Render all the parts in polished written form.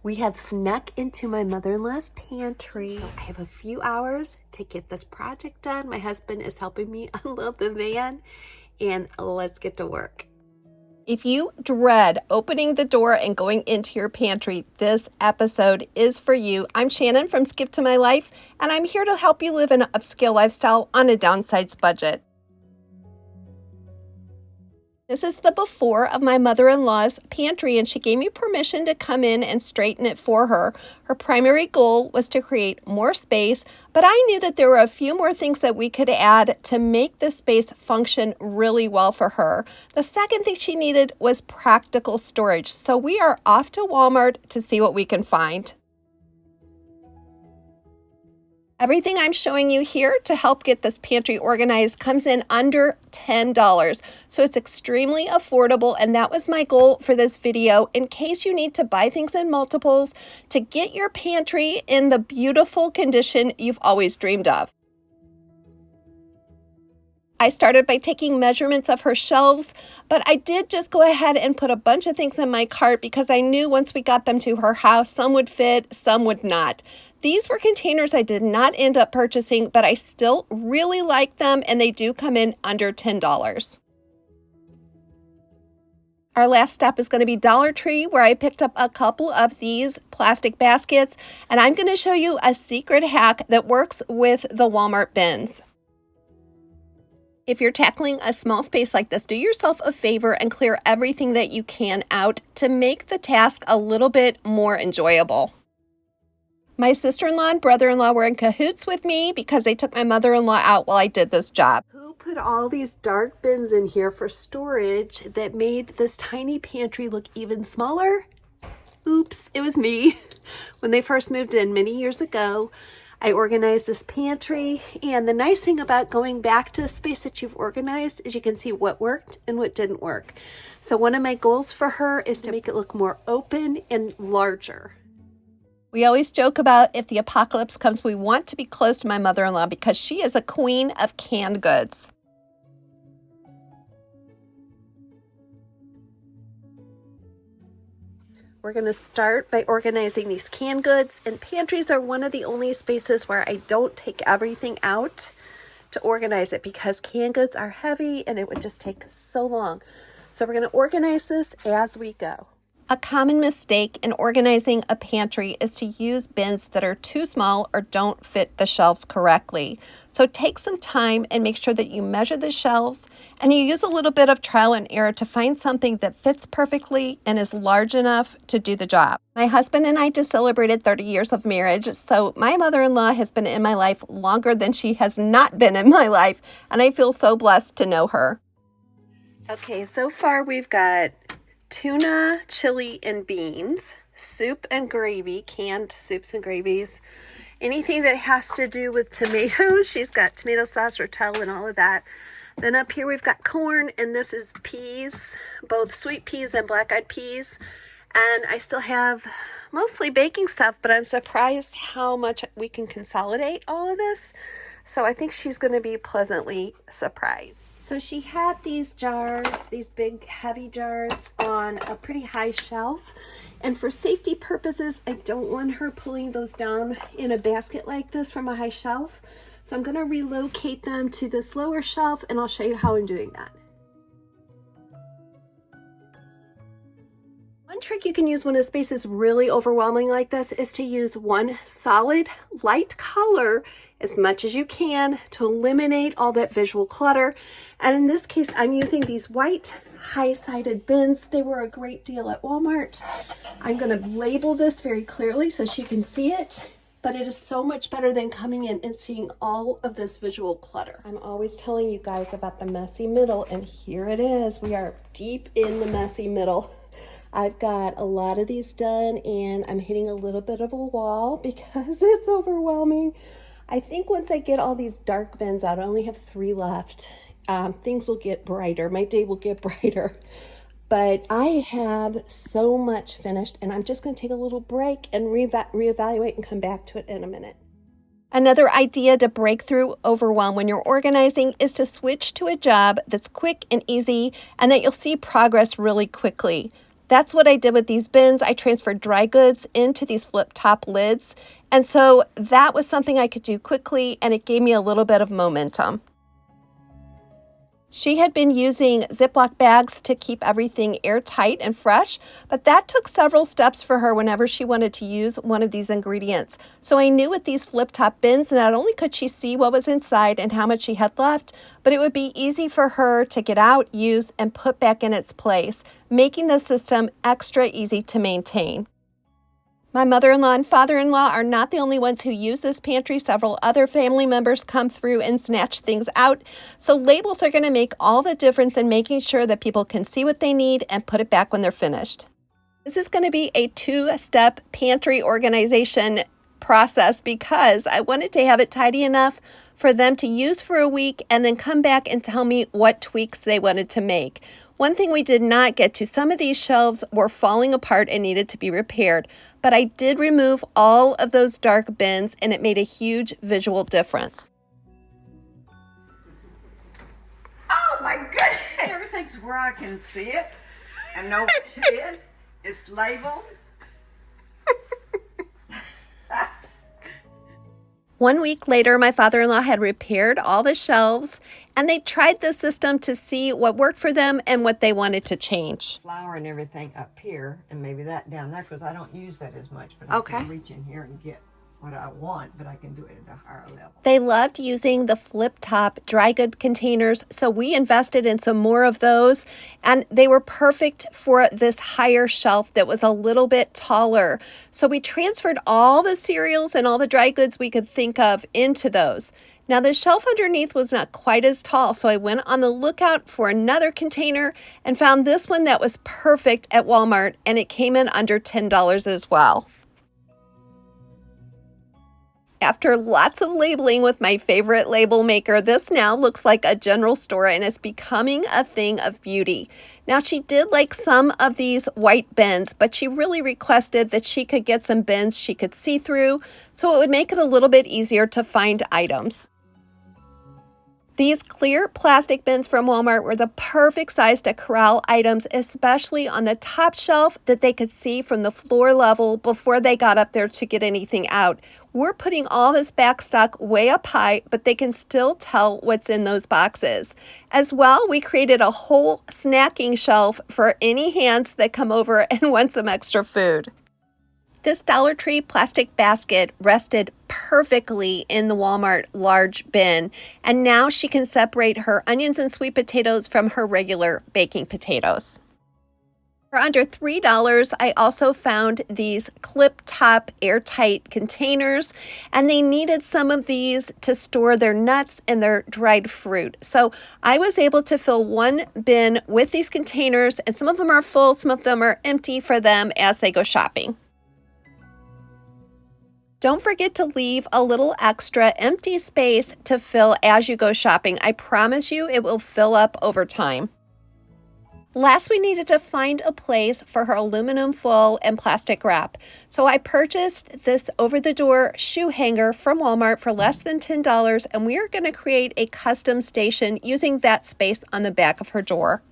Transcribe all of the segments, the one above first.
We have snuck into my mother-in-law's pantry. So I have a few hours to get this project done. My husband is helping me unload the van, and let's get to work. If you dread opening the door and going into your pantry, this episode is for you. I'm Shannon from Skip to My Life, and I'm here to help you live an upscale lifestyle on a downsized budget. This is the before of my mother-in-law's pantry, and she gave me permission to come in and straighten it for her. Her primary goal was to create more space, but I knew that there were a few more things that we could add to make this space function really well for her. The second thing she needed was practical storage, so we are off to Walmart to see what we can find. Everything I'm showing you here to help get this pantry organized comes in under $10. So it's extremely affordable, and that was my goal for this video, in case you need to buy things in multiples to get your pantry in the beautiful condition you've always dreamed of. I started by taking measurements of her shelves, but I did just go ahead and put a bunch of things in my cart because I knew once we got them to her house, some would fit, some would not. These were containers I did not end up purchasing, but I still really like them, and they do come in under $10. Our last stop is going to be Dollar Tree, where I picked up a couple of these plastic baskets, and I'm going to show you a secret hack that works with the Walmart bins. If you're tackling a small space like this, do yourself a favor and clear everything that you can out to make the task a little bit more enjoyable. My sister-in-law and brother-in-law were in cahoots with me because they took my mother-in-law out while I did this job. Who put all these dark bins in here for storage that made this tiny pantry look even smaller? Oops, it was me. When they first moved in many years ago, I organized this pantry, and the nice thing about going back to a space that you've organized is you can see what worked and what didn't work. So one of my goals for her is to make it look more open and larger. We always joke about if the apocalypse comes, we want to be close to my mother-in-law because she is a queen of canned goods. We're going to start by organizing these canned goods, and pantries are one of the only spaces where I don't take everything out to organize it because canned goods are heavy and it would just take so long. So we're going to organize this as we go. A common mistake in organizing a pantry is to use bins that are too small or don't fit the shelves correctly. So take some time and make sure that you measure the shelves and you use a little bit of trial and error to find something that fits perfectly and is large enough to do the job. My husband and I just celebrated 30 years of marriage, so my mother-in-law has been in my life longer than she has not been in my life, and I feel so blessed to know her. Okay, so far we've got tuna, chili, and beans, soup and gravy, canned soups and gravies, anything that has to do with tomatoes. She's got tomato sauce, rotel, and all of that. Then up here we've got corn, and this is peas, both sweet peas and black-eyed peas. And I still have mostly baking stuff, but I'm surprised how much we can consolidate all of this. So I think she's going to be pleasantly surprised. So she had these jars, these big heavy jars, on a pretty high shelf. And for safety purposes, I don't want her pulling those down in a basket like this from a high shelf. So I'm going to relocate them to this lower shelf, and I'll show you how I'm doing that. One trick you can use when a space is really overwhelming like this is to use one solid light color as much as you can to eliminate all that visual clutter. And in this case, I'm using these white high-sided bins. They were a great deal at Walmart. I'm going to label this very clearly so she can see it, but it is so much better than coming in and seeing all of this visual clutter. I'm always telling you guys about the messy middle, and here it is. We are deep in the messy middle. I've got a lot of these done, and I'm hitting a little bit of a wall because it's overwhelming. I think once I get all these dark bins out, I only have 3 left. Things will get brighter. My day will get brighter. But I have so much finished, and I'm just going to take a little break and reevaluate and come back to it in a minute. Another idea to break through overwhelm when you're organizing is to switch to a job that's quick and easy and that you'll see progress really quickly. That's what I did with these bins. I transferred dry goods into these flip top lids. And so that was something I could do quickly, and it gave me a little bit of momentum. She had been using Ziploc bags to keep everything airtight and fresh, but that took several steps for her whenever she wanted to use one of these ingredients. So I knew with these flip-top bins, not only could she see what was inside and how much she had left, but it would be easy for her to get out, use, and put back in its place, making the system extra easy to maintain. My mother-in-law and father-in-law are not the only ones who use this pantry. Several other family members come through and snatch things out. So labels are going to make all the difference in making sure that people can see what they need and put it back when they're finished. This is going to be a two-step pantry organization process because I wanted to have it tidy enough for them to use for a week and then come back and tell me what tweaks they wanted to make. One thing we did not get to, some of these shelves were falling apart and needed to be repaired, but I did remove all of those dark bins and it made a huge visual difference. Oh my goodness! Everything's where I can see it and know what it is. It's labeled. 1 week later, my father-in-law had repaired all the shelves and they tried the system to see what worked for them and what they wanted to change. Flour and everything up here and maybe that down there because I don't use that as much, but I can reach in here and get what I want, but I can do it at a higher level. They loved using the flip top dry good containers, so we invested in some more of those, and they were perfect for this higher shelf that was a little bit taller. So we transferred all the cereals and all the dry goods we could think of into those. Now the shelf underneath was not quite as tall, so I went on the lookout for another container and found this one that was perfect at Walmart, and it came in under $10 as well. After lots of labeling with my favorite label maker, this now looks like a general store and it's becoming a thing of beauty. Now she did like some of these white bins, but she really requested that she could get some bins she could see through, so it would make it a little bit easier to find items. These clear plastic bins from Walmart were the perfect size to corral items, especially on the top shelf that they could see from the floor level before they got up there to get anything out. We're putting all this back stock way up high, but they can still tell what's in those boxes. As well, we created a whole snacking shelf for any hands that come over and want some extra food. This Dollar Tree plastic basket rested perfectly in the Walmart large bin, and now she can separate her onions and sweet potatoes from her regular baking potatoes. For under $3, I also found these clip-top airtight containers, and they needed some of these to store their nuts and their dried fruit. So I was able to fill one bin with these containers, and some of them are full, some of them are empty for them as they go shopping. Don't forget to leave a little extra empty space to fill as you go shopping. I promise you it will fill up over time. Last, we needed to find a place for her aluminum foil and plastic wrap. So I purchased this over-the-door shoe hanger from Walmart for less than $10, and we are going to create a custom station using that space on the back of her door.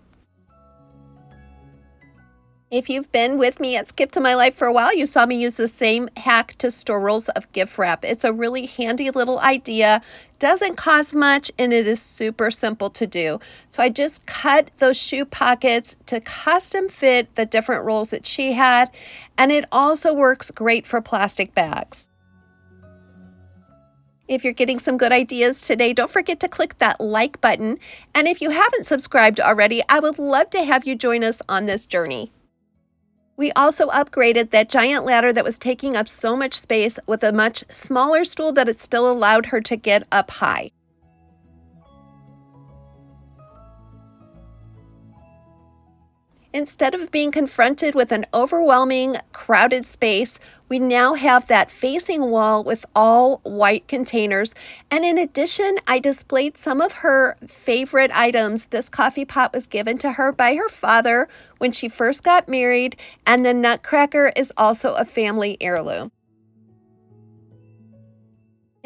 If you've been with me at Skip to My Life for a while, you saw me use the same hack to store rolls of gift wrap. It's a really handy little idea, doesn't cost much, and it is super simple to do. So I just cut those shoe pockets to custom fit the different rolls that she had, and it also works great for plastic bags. If you're getting some good ideas today, don't forget to click that like button. And if you haven't subscribed already, I would love to have you join us on this journey. We also upgraded that giant ladder that was taking up so much space with a much smaller stool that it still allowed her to get up high. Instead of being confronted with an overwhelming, crowded space, we now have that facing wall with all white containers. And in addition, I displayed some of her favorite items. This coffee pot was given to her by her father when she first got married, and the nutcracker is also a family heirloom.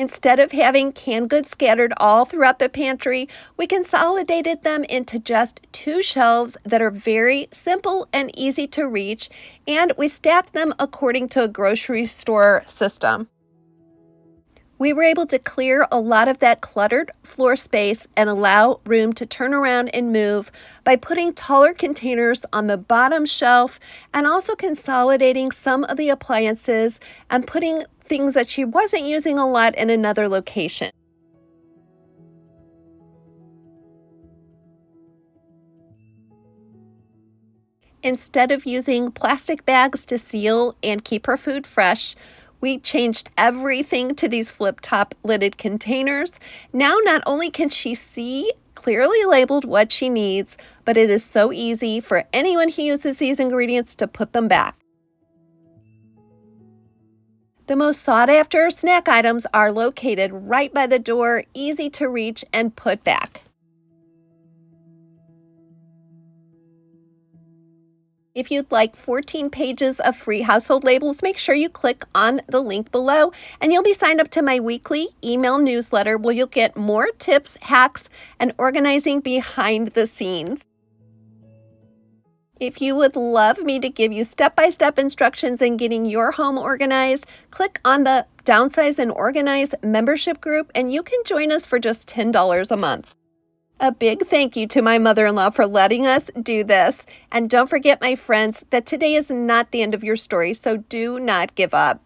Instead of having canned goods scattered all throughout the pantry, we consolidated them into just 2 shelves that are very simple and easy to reach, and we stacked them according to a grocery store system. We were able to clear a lot of that cluttered floor space and allow room to turn around and move by putting taller containers on the bottom shelf and also consolidating some of the appliances and putting things that she wasn't using a lot in another location. Instead of using plastic bags to seal and keep her food fresh, we changed everything to these flip-top lidded containers. Now not only can she see clearly labeled what she needs, but it is so easy for anyone who uses these ingredients to put them back. The most sought-after snack items are located right by the door, easy to reach and put back. If you'd like 14 pages of free household labels, make sure you click on the link below and you'll be signed up to my weekly email newsletter where you'll get more tips, hacks, and organizing behind the scenes. If you would love me to give you step-by-step instructions in getting your home organized, click on the Downsize and Organize membership group and you can join us for just $10 a month. A big thank you to my mother-in-law for letting us do this. And don't forget, my friends, that today is not the end of your story, so do not give up.